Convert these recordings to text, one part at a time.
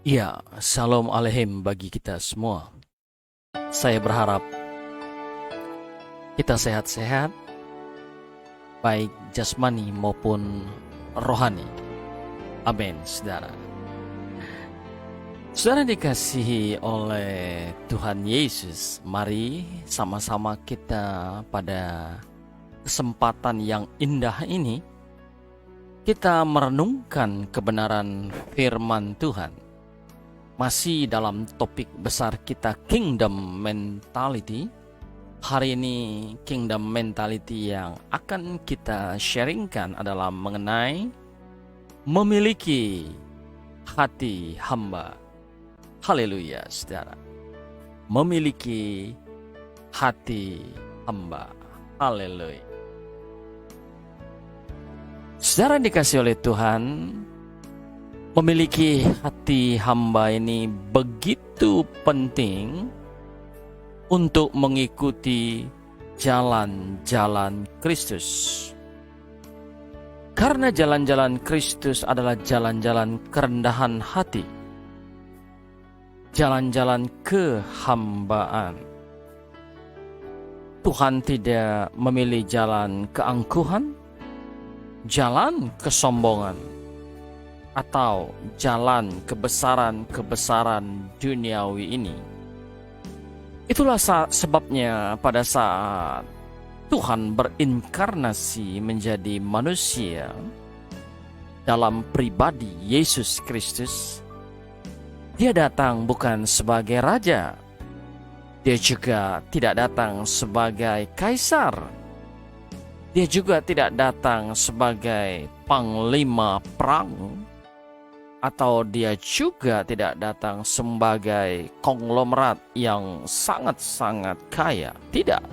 Ya, Shalom Aleichem bagi kita semua. Saya berharap kita sehat-sehat, baik jasmani maupun rohani. Amin, saudara. Saudara dikasihi oleh Tuhan Yesus, mari sama-sama kita pada kesempatan yang indah ini, kita merenungkan kebenaran firman Tuhan. Masih dalam topik besar kita Kingdom Mentality. Hari ini Kingdom Mentality yang akan kita sharingkan adalah mengenai memiliki hati hamba. Haleluya, saudara. Memiliki hati hamba. Haleluya. Saudara dikasih oleh Tuhan, memiliki hati hamba ini begitu penting untuk mengikuti jalan-jalan Kristus. Karena jalan-jalan Kristus adalah jalan-jalan kerendahan hati, jalan-jalan kehambaan. Tuhan tidak memilih jalan keangkuhan, jalan kesombongan, atau jalan kebesaran-kebesaran duniawi ini. Itulah sebabnya pada saat Tuhan berinkarnasi menjadi manusia dalam pribadi Yesus Kristus, Dia datang bukan sebagai raja, Dia juga tidak datang sebagai kaisar, Dia juga tidak datang sebagai panglima perang, atau Dia juga tidak datang sebagai konglomerat yang sangat-sangat kaya. Tidak.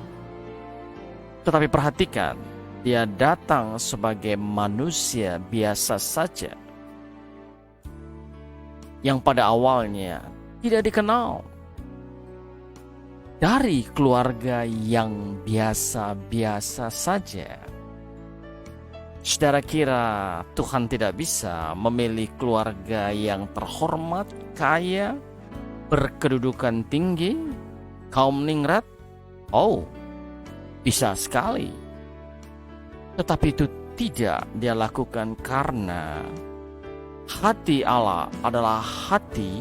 Tetapi perhatikan, Dia datang sebagai manusia biasa saja, yang pada awalnya tidak dikenal, dari keluarga yang biasa-biasa saja. Saudara kira Tuhan tidak bisa memilih keluarga yang terhormat, kaya, berkedudukan tinggi, kaum ningrat? Oh, bisa sekali. Tetapi itu tidak Dia lakukan karena hati Allah adalah hati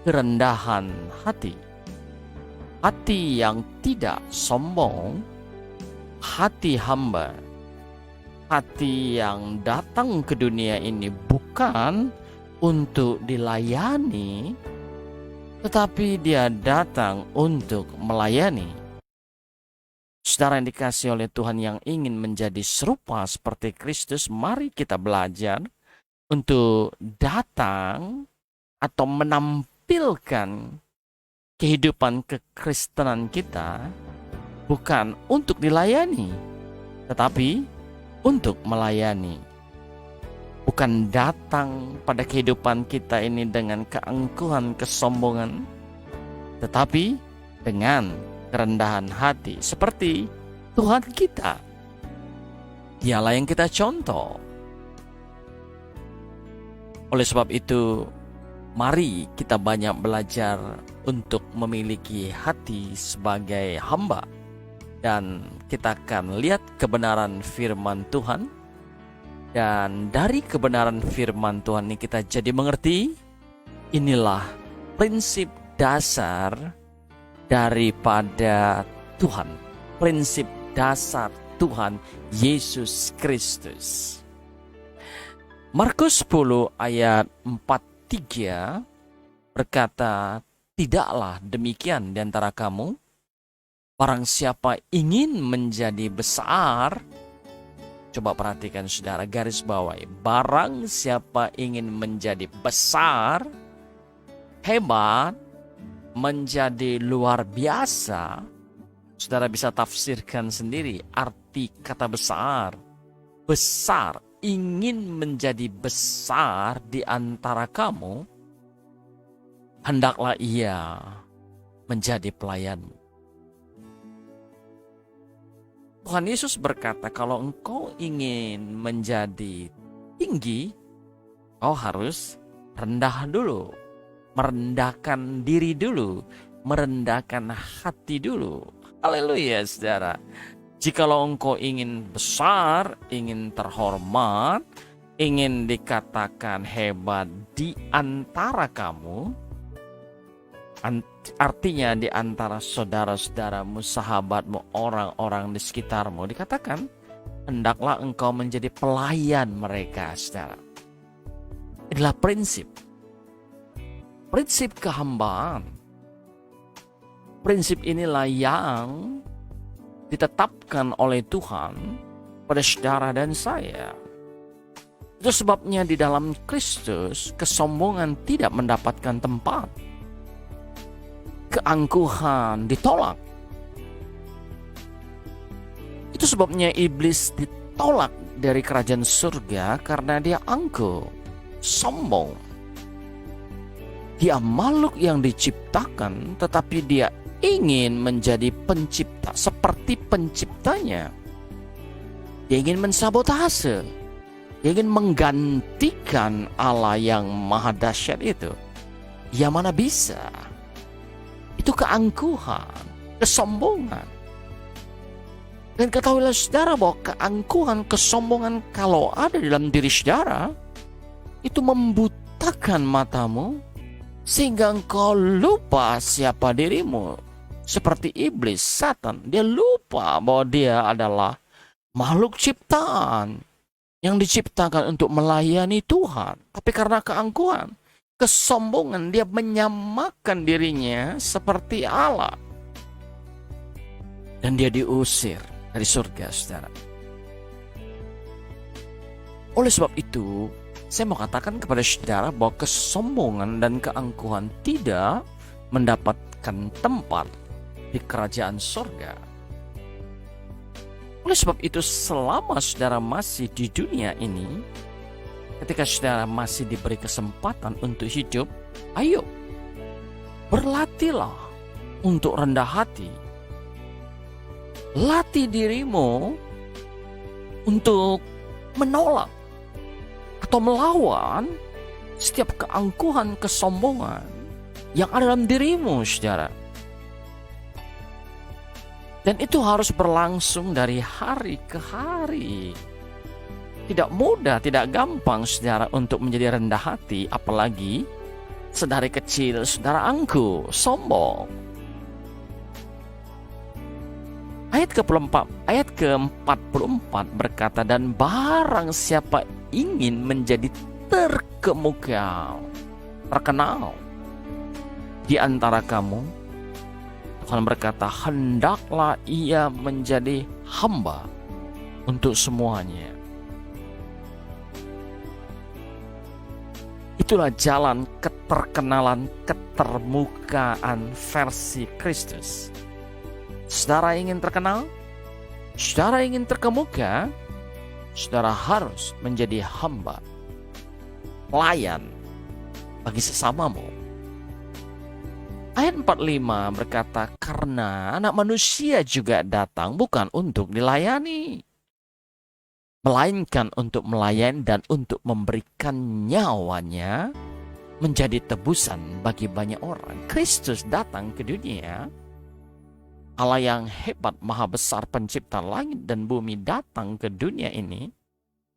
kerendahan hati. Hati yang tidak sombong, hati hamba. Hati yang datang ke dunia ini bukan untuk dilayani, tetapi Dia datang untuk melayani. Saudara yang dikasihi oleh Tuhan yang ingin menjadi serupa seperti Kristus, mari kita belajar untuk datang atau menampilkan kehidupan kekristenan kita bukan untuk dilayani, tetapi untuk melayani. Bukan datang pada kehidupan kita ini dengan keangkuhan, kesombongan, tetapi dengan kerendahan hati seperti Tuhan kita. Dialah yang kita contoh. Oleh sebab itu, mari kita banyak belajar untuk memiliki hati sebagai hamba. Dan kita akan lihat kebenaran firman Tuhan. Dan dari kebenaran firman Tuhan ini kita jadi mengerti, inilah prinsip dasar daripada Tuhan. Prinsip dasar Tuhan Yesus Kristus. Markus 10 ayat 43 berkata, "Tidaklah demikian di antara kamu. Barang siapa ingin menjadi besar," coba perhatikan saudara, garis bawahi, barang siapa ingin menjadi besar, hebat, menjadi luar biasa. Saudara bisa tafsirkan sendiri arti kata besar. Besar, ingin menjadi besar di antara kamu, hendaklah ia menjadi pelayanmu. Tuhan Yesus berkata, kalau engkau ingin menjadi tinggi, kau harus rendah dulu. merendahkan diri dulu, merendahkan hati dulu. Haleluya, saudara. Jikalau engkau ingin besar, ingin terhormat, ingin dikatakan hebat di antara kamu, artinya di antara saudara-saudaramu, sahabatmu, orang-orang di sekitarmu, dikatakan hendaklah engkau menjadi pelayan mereka, saudara. Inilah prinsip kehambaan. Prinsip inilah yang ditetapkan oleh Tuhan pada saudara dan saya. Itu sebabnya di dalam Kristus kesombongan tidak mendapatkan tempat. Keangkuhan ditolak. Itu sebabnya iblis ditolak dari kerajaan surga karena dia angkuh, sombong. Dia makhluk yang diciptakan, tetapi dia ingin menjadi pencipta seperti penciptanya. Dia ingin mensabotase. Dia ingin menggantikan Allah yang maha dahsyat itu. Ya mana bisa? Itu keangkuhan, kesombongan. Dan ketahuilah saudara bahwa keangkuhan, kesombongan kalau ada dalam diri saudara, itu membutakan matamu, sehingga engkau lupa siapa dirimu. Seperti iblis, Satan, dia lupa bahwa dia adalah makhluk ciptaan yang diciptakan untuk melayani Tuhan. Tapi karena keangkuhan, kesombongan, dia menyamakan dirinya seperti Allah. Dan dia diusir dari surga, saudara. Oleh sebab itu, saya mau katakan kepada saudara bahwa kesombongan dan keangkuhan tidak mendapatkan tempat di kerajaan surga. Oleh sebab itu, selama saudara masih di dunia ini, ketika saudara masih diberi kesempatan untuk hidup, ayo, berlatihlah untuk rendah hati. Latih dirimu untuk menolak atau melawan setiap keangkuhan, kesombongan yang ada dalam dirimu, saudara. Dan itu harus berlangsung dari hari ke hari. Tidak mudah, tidak gampang, saudara, untuk menjadi rendah hati, apalagi sedari kecil saudara angkuh, sombong. Ayat ke-44 berkata, dan barang siapa ingin menjadi terkemuka, terkenal di antara kamu, Tuhan berkata, hendaklah ia menjadi hamba untuk semuanya. Itulah jalan keterkenalan, ketermukaan versi Kristus. Saudara ingin terkenal? Saudara ingin terkemuka? Saudara harus menjadi hamba, pelayan bagi sesamamu. Ayat 45 berkata, karena anak manusia juga datang bukan untuk dilayani, melainkan untuk melayani dan untuk memberikan nyawanya menjadi tebusan bagi banyak orang. Kristus datang ke dunia, Allah yang hebat, maha besar, pencipta langit dan bumi datang ke dunia ini.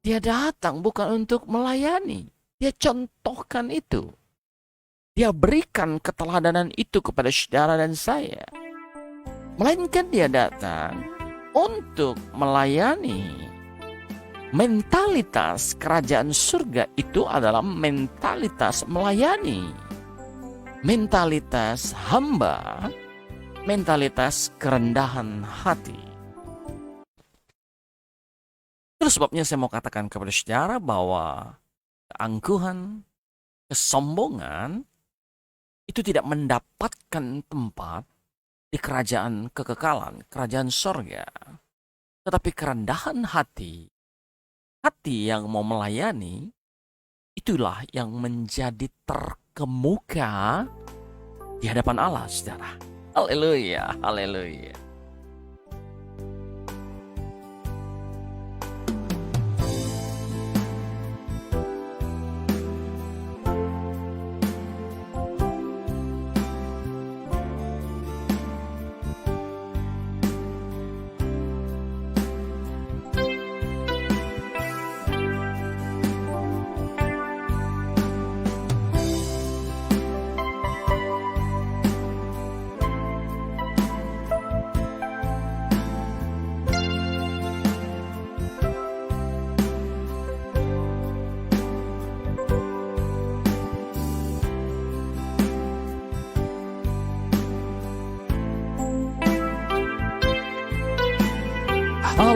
Dia datang bukan untuk melayani, dia contohkan itu. Dia berikan keteladanan itu kepada saudara dan saya. Melainkan dia datang untuk melayani. Mentalitas kerajaan surga itu adalah mentalitas melayani. Mentalitas hamba, mentalitas kerendahan hati. Terus sebabnya saya mau katakan kepada saudara bahwa keangkuhan, kesombongan, itu tidak mendapatkan tempat di kerajaan kekekalan, kerajaan surga. Tetapi kerendahan hati, hati yang mau melayani, itulah yang menjadi terkemuka di hadapan Allah, saudara. Haleluya, haleluya.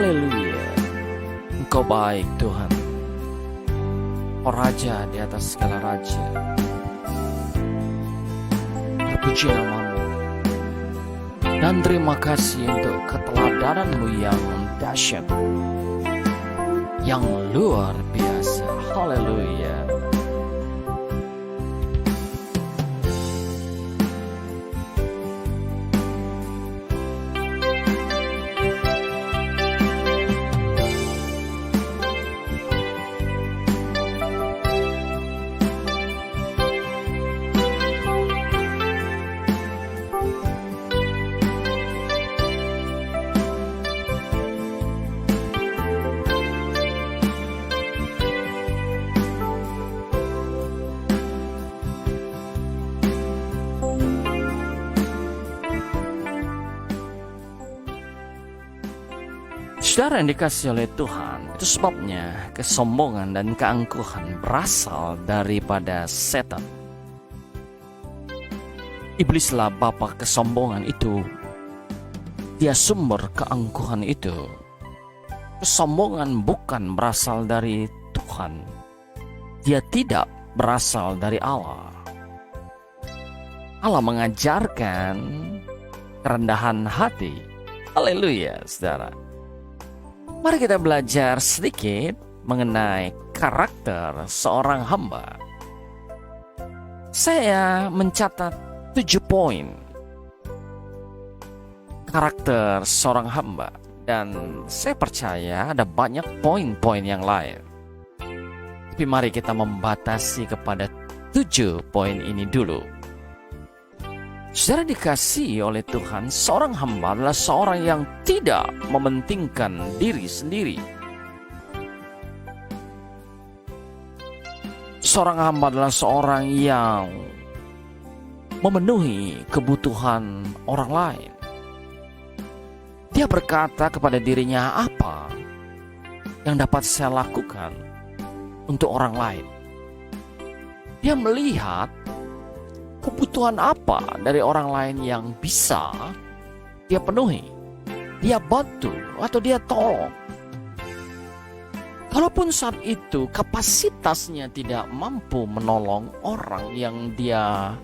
Haleluya. Engkau baik Tuhan. Oh Raja di atas segala raja. Terpuji namamu. Dan terima kasih untuk keteladanan-Mu yang dahsyat, yang luar biasa. Haleluya. Saudara yang dikasih oleh Tuhan, itu sebabnya kesombongan dan keangkuhan berasal daripada setan. Iblislah bapa kesombongan itu. Dia sumber keangkuhan itu. Kesombongan bukan berasal dari Tuhan. Dia tidak berasal dari Allah. Allah mengajarkan kerendahan hati. Haleluya, saudara. Mari kita belajar sedikit mengenai karakter seorang hamba. Saya mencatat 7 poin karakter seorang hamba, dan saya percaya ada banyak poin-poin yang lain. Tapi mari kita membatasi kepada 7 poin ini dulu. Saudara dikasihi oleh Tuhan, seorang hamba adalah seorang yang tidak mementingkan diri sendiri. Seorang hamba adalah seorang yang memenuhi kebutuhan orang lain. Dia berkata kepada dirinya, apa yang dapat saya lakukan untuk orang lain? Dia melihat kebutuhan apa dari orang lain yang bisa dia penuhi, dia bantu, atau dia tolong. Kalaupun saat itu kapasitasnya tidak mampu menolong orang yang dia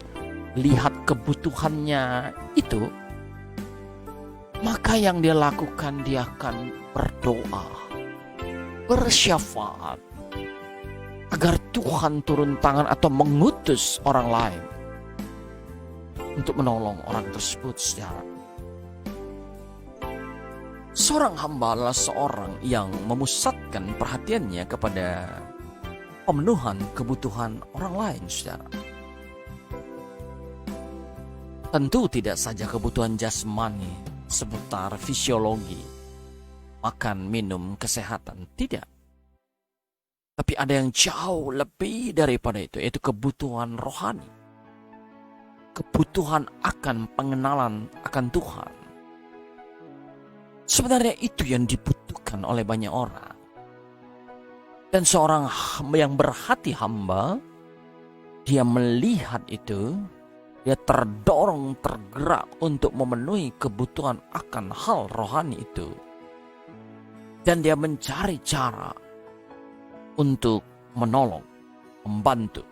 lihat kebutuhannya itu, maka yang dia lakukan, dia akan berdoa, bersyafaat, agar Tuhan turun tangan atau mengutus orang lain untuk menolong orang tersebut. Seorang hamba adalah seorang yang memusatkan perhatiannya kepada pemenuhan kebutuhan orang lain, saudara. Tentu tidak saja kebutuhan jasmani seputar fisiologi, makan, minum, kesehatan, tidak. Tapi ada yang jauh lebih daripada itu, yaitu kebutuhan rohani. Kebutuhan akan pengenalan akan Tuhan. Sebenarnya itu yang dibutuhkan oleh banyak orang. Dan seorang yang berhati hamba, dia melihat itu, dia terdorong, tergerak untuk memenuhi kebutuhan akan hal rohani itu. Dan dia mencari cara untuk menolong, membantu,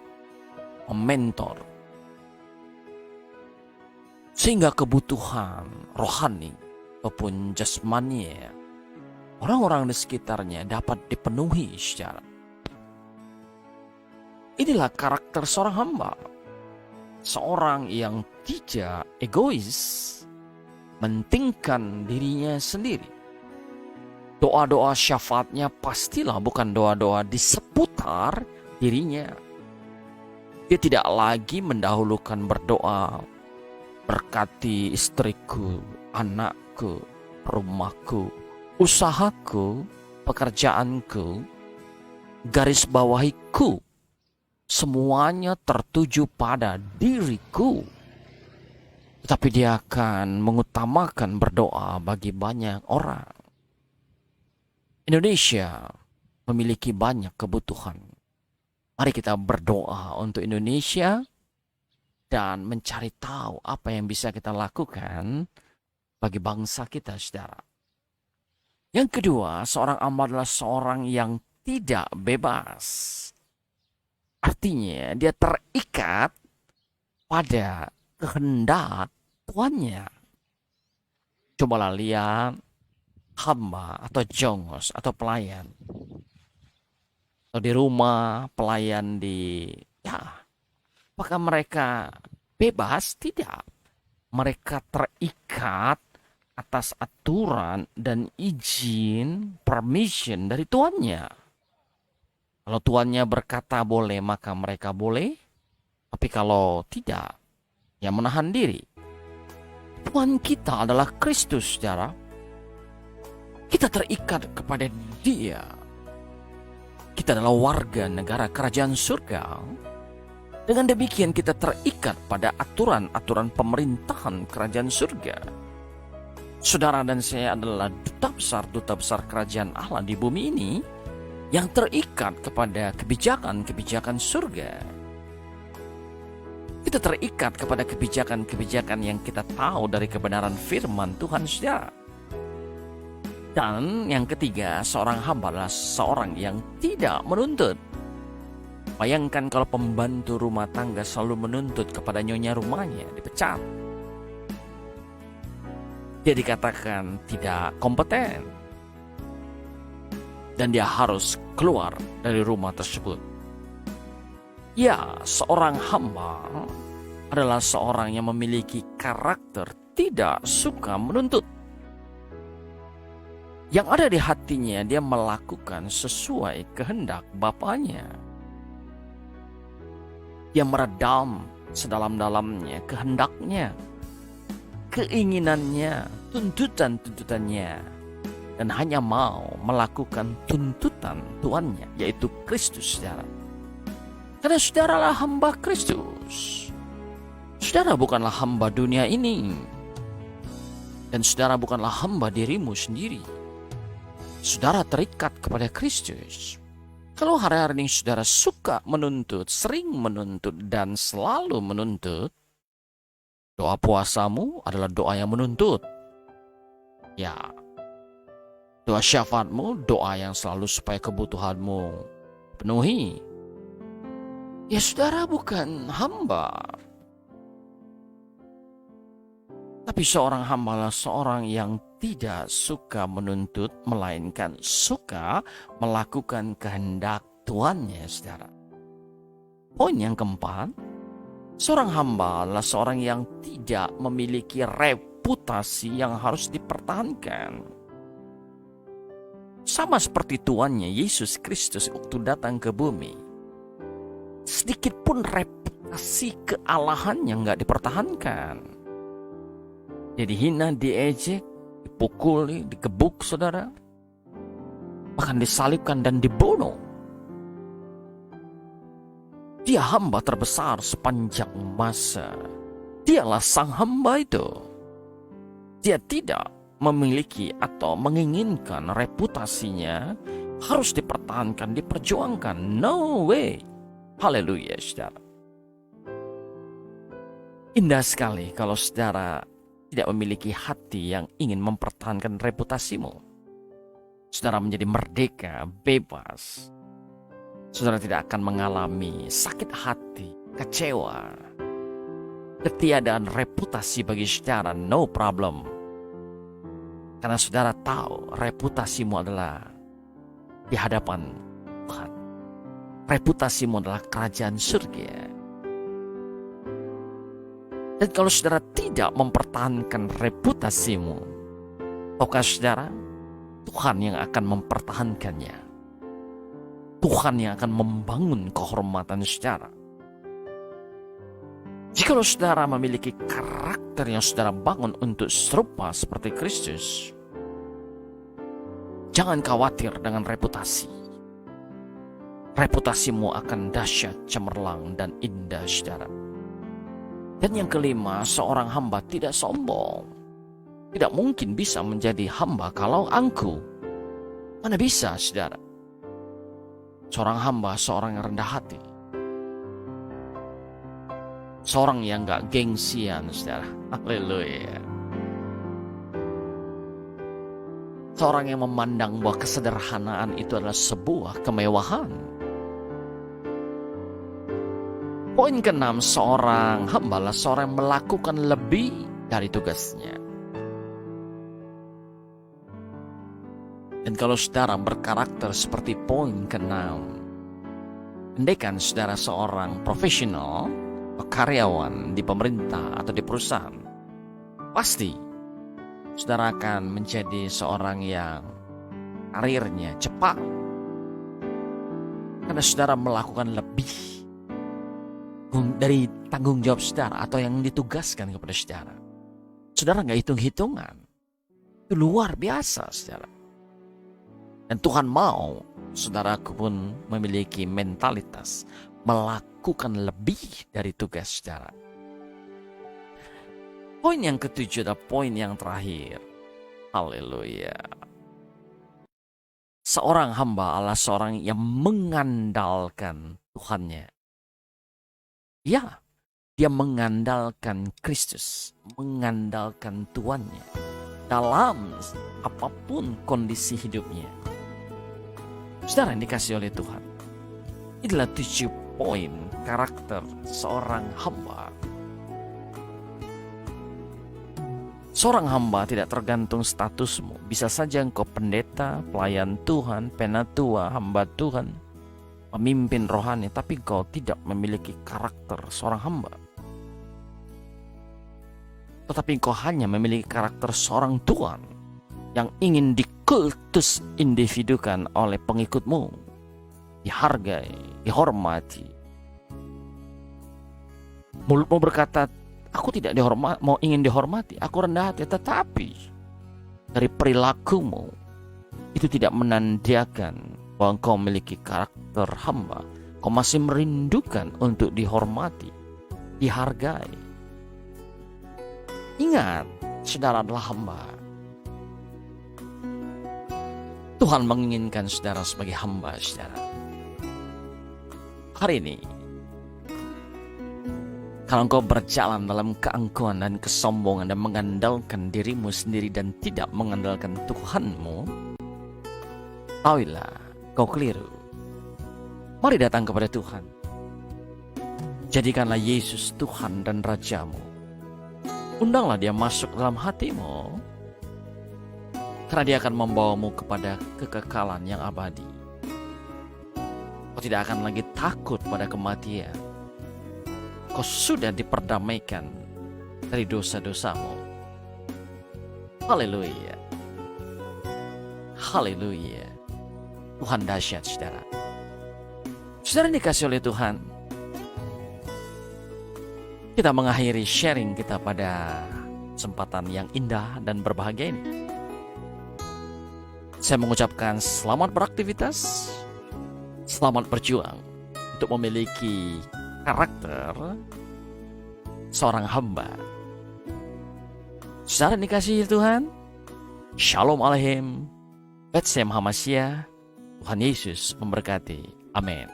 mementor. Sehingga kebutuhan rohani ataupun jasmani orang-orang di sekitarnya dapat dipenuhi secara. Inilah karakter seorang hamba. Seorang yang tidak egois, mentingkan dirinya sendiri. Doa-doa syafaatnya pastilah bukan doa-doa di seputar dirinya. Dia tidak lagi mendahulukan berdoa, berkati istriku, anakku, rumahku, usahaku, pekerjaanku, garis bawahiku. Semuanya tertuju pada diriku. Tetapi dia akan mengutamakan berdoa bagi banyak orang. Indonesia memiliki banyak kebutuhan. Mari kita berdoa untuk Indonesia dan mencari tahu apa yang bisa kita lakukan bagi bangsa kita, saudara. Yang kedua, seorang hamba adalah seorang yang tidak bebas. Artinya dia terikat pada kehendak tuannya. Cobalah lihat hamba atau jongos atau pelayan. Atau di rumah, pelayan apakah mereka bebas? Tidak. Mereka terikat atas aturan dan izin, permission dari tuannya. Kalau tuannya berkata boleh, maka mereka boleh. Tapi kalau tidak, ya menahan diri. Tuhan kita adalah Kristus, saudara. Kita terikat kepada Dia. Kita adalah warga negara kerajaan surga. Dengan demikian kita terikat pada aturan-aturan pemerintahan kerajaan surga. Saudara dan saya adalah duta besar kerajaan Allah di bumi ini yang terikat kepada kebijakan-kebijakan surga. Kita terikat kepada kebijakan-kebijakan yang kita tahu dari kebenaran firman Tuhan, saudara. Dan yang ketiga, seorang hamba adalah seorang yang tidak menuntut. Bayangkan kalau pembantu rumah tangga selalu menuntut kepada nyonya rumahnya, dipecat. Dia dikatakan tidak kompeten. Dan dia harus keluar dari rumah tersebut. Ya, seorang hamba adalah seorang yang memiliki karakter tidak suka menuntut. Yang ada di hatinya, dia melakukan sesuai kehendak Bapaknya. Dia meredam sedalam-dalamnya kehendaknya, keinginannya, tuntutan-tuntutannya, dan hanya mau melakukan tuntutan Tuannya, yaitu Kristus, saudara. Karena saudaralah hamba Kristus. Saudara bukanlah hamba dunia ini. Dan saudara bukanlah hamba dirimu sendiri. Saudara terikat kepada Kristus. Kalau hari-hari ini saudara suka menuntut, sering menuntut, dan selalu menuntut, doa puasamu adalah doa yang menuntut. Ya, doa syafaatmu, doa yang selalu supaya kebutuhanmu penuhi. Ya, saudara bukan hamba. Tapi seorang hamba adalah seorang yang tidak suka menuntut, melainkan suka melakukan kehendak Tuannya, saudara. Poin yang keempat, seorang hamba adalah seorang yang tidak memiliki reputasi yang harus dipertahankan. Sama seperti Tuannya Yesus Kristus waktu datang ke bumi. Sedikit pun reputasi kealahannya nggak dipertahankan. Dia dihina, diejek, dipukuli, digebuk, saudara. Bahkan disalibkan dan dibunuh. Dia hamba terbesar sepanjang masa. Dialah sang hamba itu. Dia tidak memiliki atau menginginkan reputasinya harus dipertahankan, diperjuangkan. No way. Haleluya, saudara. Indah sekali kalau saudara tidak memiliki hati yang ingin mempertahankan reputasimu. Saudara menjadi merdeka, bebas. Saudara tidak akan mengalami sakit hati, kecewa. Ketiadaan reputasi bagi saudara, no problem. Karena saudara tahu reputasimu adalah di hadapan Tuhan. Reputasimu adalah kerajaan surga. Dan kalau saudara tidak mempertahankan reputasimu, tahukah saudara, Tuhan yang akan mempertahankannya. Tuhan yang akan membangun kehormatan saudara. Jikalau saudara memiliki karakter yang saudara bangun untuk serupa seperti Kristus, jangan khawatir dengan reputasi. Reputasimu akan dahsyat, cemerlang, dan indah, saudara. Dan yang kelima, seorang hamba tidak sombong. Tidak mungkin bisa menjadi hamba kalau angkuh. Mana bisa, saudara? Seorang hamba, seorang yang rendah hati. Seorang yang gak gengsian, saudara. Haleluya. Seorang yang memandang bahwa kesederhanaan itu adalah sebuah kemewahan. Poin keenam, seorang hamba adalah seorang yang melakukan lebih dari tugasnya. Dan kalau saudara berkarakter seperti poin keenam, andaikan saudara seorang profesional atau karyawan di pemerintah atau di perusahaan, pasti saudara akan menjadi seorang yang karirnya cepat. Karena saudara melakukan lebih dari tanggung jawab saudara atau yang ditugaskan kepada saudara. Saudara nggak hitung-hitungan. Itu luar biasa, saudara. Dan Tuhan mau saudaraku pun memiliki mentalitas melakukan lebih dari tugas saudara. Poin yang ketujuh adalah poin yang terakhir. Haleluya. Seorang hamba adalah seorang yang mengandalkan Tuhannya. Ya, dia mengandalkan Kristus, mengandalkan Tuhannya dalam apapun kondisi hidupnya. Saudara yang dikasihi oleh Tuhan, inilah 7 poin karakter seorang hamba. Seorang hamba tidak tergantung statusmu. Bisa saja engkau pendeta, pelayan Tuhan, penatua, hamba Tuhan, pemimpin rohani, tapi engkau tidak memiliki karakter seorang hamba. Tetapi engkau hanya memiliki karakter seorang Tuhan yang ingin dikultus individukan oleh pengikutmu, dihargai, dihormati. Mulutmu berkata, aku tidak ingin dihormati, aku rendah hati, tetapi dari perilakumu itu tidak menandakan bahwa engkau memiliki karakter hamba. Kau masih merindukan untuk dihormati, dihargai. Ingat, saudara adalah hamba. Tuhan menginginkan saudara sebagai hamba, saudara. Hari ini, kalau engkau berjalan dalam keangkuhan dan kesombongan dan mengandalkan dirimu sendiri dan tidak mengandalkan Tuhanmu, tahuilah kau keliru. Mari datang kepada Tuhan. Jadikanlah Yesus Tuhan dan Rajamu. Undanglah dia masuk dalam hatimu, karena dia akan membawamu kepada kekekalan yang abadi. Kau tidak akan lagi takut pada kematian. Kau sudah diperdamaikan dari dosa-dosamu. Haleluya. Haleluya. Tuhan dahsyat, saudara. Saudara dikasih oleh Tuhan, kita mengakhiri sharing kita pada kesempatan yang indah dan berbahagia ini. Saya mengucapkan selamat beraktivitas, selamat berjuang untuk memiliki karakter seorang hamba. Saudara dikasihi Tuhan, Shalom Aleichem, Betsem Hamasya, Tuhan Yesus memberkati. Amin.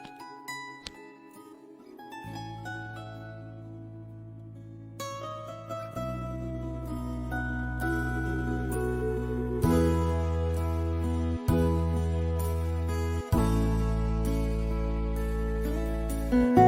Thank you.